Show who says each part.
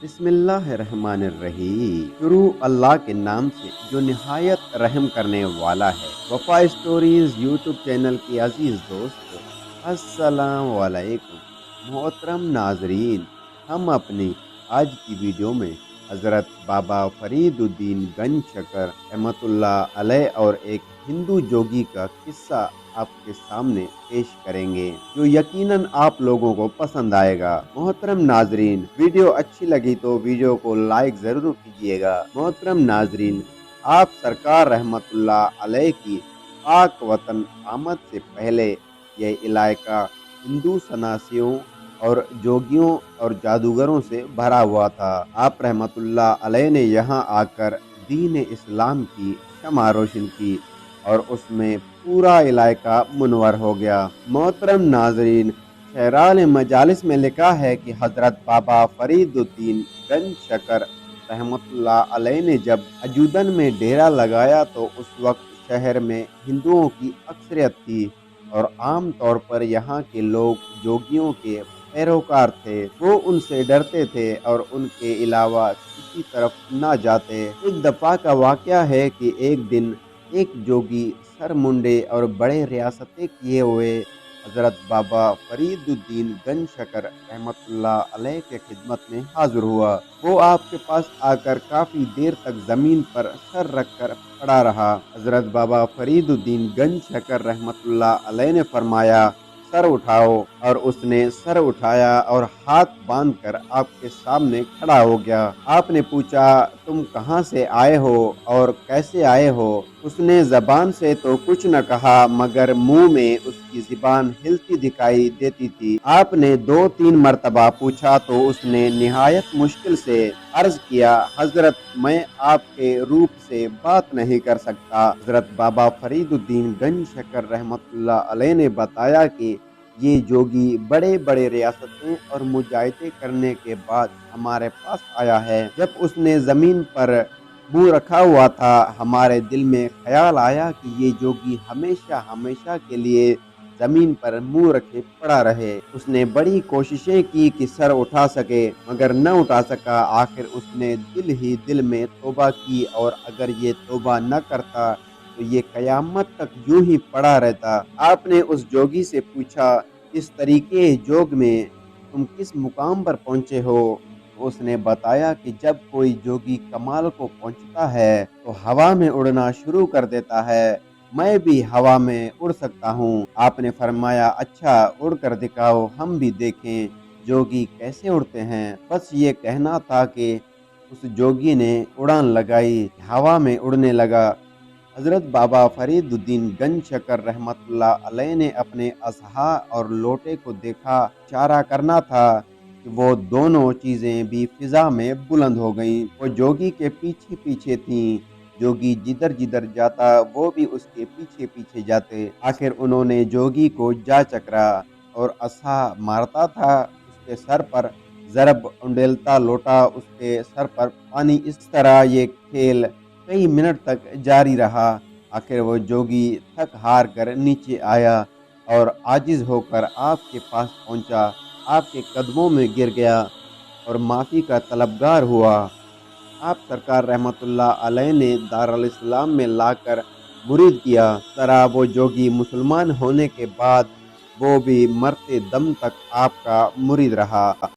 Speaker 1: बिस्मिल्लाहिर्रहमानिर्रहीम। शुरू अल्लाह के नाम से जो निहायत रहम करने वाला है। वफा स्टोरीज यूट्यूब चैनल के अजीज दोस्तों, अस्सलाम वालेकुम। मोहतरम नाजरीन, हम अपनी आज की वीडियो में हज़रत बाबा फरीदुद्दीन गंज शकर रहमतुल्लाह अलैह और एक हिंदू जोगी का किस्सा आपके सामने पेश करेंगे, जो यकीनन आप लोगों को पसंद आएगा। मोहतरम नाजरीन, वीडियो अच्छी लगी तो वीडियो को लाइक जरूर कीजिएगा। मोहतरम नाजरीन, आप सरकार रहमतुल्लाह अलैह की पाक वतन आमद से पहले यह इलाका हिंदू सन्यासियों और जोगियों और जादूगरों से भरा हुआ था। आप रहमतुल्लाह अलैह ने यहाँ आकर दीन इस्लाम की शम्मा रोशन की और उसमें पूरा इलाका मुनवर हो गया। मोहतरम नाजरीन, शहराल मजालिस में लिखा है कि हजरत बाबा फरीदुद्दीन गंज शकर रहमतुल्लाह अलैह ने जब अजूदन में डेरा लगाया तो उस वक्त शहर में हिंदुओं की अक्सरियत थी और आम तौर पर यहाँ के लोग जोगियों के पैरोकार थे। वो उनसे डरते थे और उनके अलावा किसी तरफ न जाते। एक दफा का वाक़या है कि एक दिन एक जोगी सर मुंडे और बड़े रियासतें किए हुए हजरत बाबा फरीदुद्दीन गंज शकर रहमतुल्लाह अलैह के खिदमत में हाजिर हुआ। वो आपके पास आकर काफी देर तक जमीन पर सर रखकर पड़ा रहा। हजरत बाबा फरीदुद्दीन गंज शकर रहमतुल्लाह अलैह ने फरमाया, सर उठाओ, और उसने सर उठाया और हाथ बांधकर आपके सामने खड़ा हो गया। आपने पूछा, तुम कहाँ से आए हो और कैसे आए हो? उसने जबान से तो कुछ न कहा मगर मुंह में उसकी जुबान हिलती दिखाई देती थी। आपने 2-3 मरतबा पूछा तो उसने निहायत मुश्किल से अर्ज किया, हजरत मैं आपके रूप से बात नहीं कर सकता। हजरत बाबा फरीदुद्दीन गंज शकर रहमतुल्लाह अलैह ने बताया कि ये जोगी बड़े बड़े रियासतें और मुजाहिदे करने के बाद हमारे पास आया है। जब उसने जमीन पर मुंह रखा हुआ था, हमारे दिल में ख्याल आया कि ये जोगी हमेशा हमेशा के लिए जमीन पर मुंह रखे पड़ा रहे। उसने बड़ी कोशिशें की कि सर उठा सके मगर न उठा सका। आखिर उसने दिल ही दिल में तौबा की और अगर ये तौबा न करता तो ये कयामत तक यूं ही पड़ा रहता। आपने उस जोगी से पूछा, इस तरीके जोग में तुम किस मुकाम पर पहुंचे हो? उसने बताया कि जब कोई जोगी कमाल को पहुंचता है तो हवा में उड़ना शुरू कर देता है। मैं भी हवा में उड़ सकता हूँ। आपने फरमाया, अच्छा उड़ कर दिखाओ, हम भी देखें जोगी कैसे उड़ते हैं। बस ये कहना था कि उस जोगी ने उड़ान लगाई, हवा में उड़ने लगा। हजरत बाबा फरीदुद्दीन गंज शकर रहमतुल्लाह अलैह ने अपने असहा और लोटे को देखा। इशारा करना था कि वो दोनों चीजें भी फिजा में बुलंद हो गईं। वो जोगी के पीछे पीछे थीं। जोगी जिधर जिधर जाता वो भी उसके पीछे पीछे जाते। आखिर उन्होंने जोगी को जा चकरा और असा मारता था उसके सर पर, जरब उंडेलता लोटा उसके सर पर पानी। इस तरह ये खेल कई मिनट तक जारी रहा। आखिर वो जोगी थक हार कर नीचे आया और आजिज होकर आपके पास पहुंचा, आपके कदमों में गिर गया और माफ़ी का तलबगार हुआ। आप सरकार रहमतुल्लाह अलैह ने दारुल इस्लाम में लाकर मुरीद किया। तरह वो जोगी मुसलमान होने के बाद वो भी मरते दम तक आपका मुरीद रहा।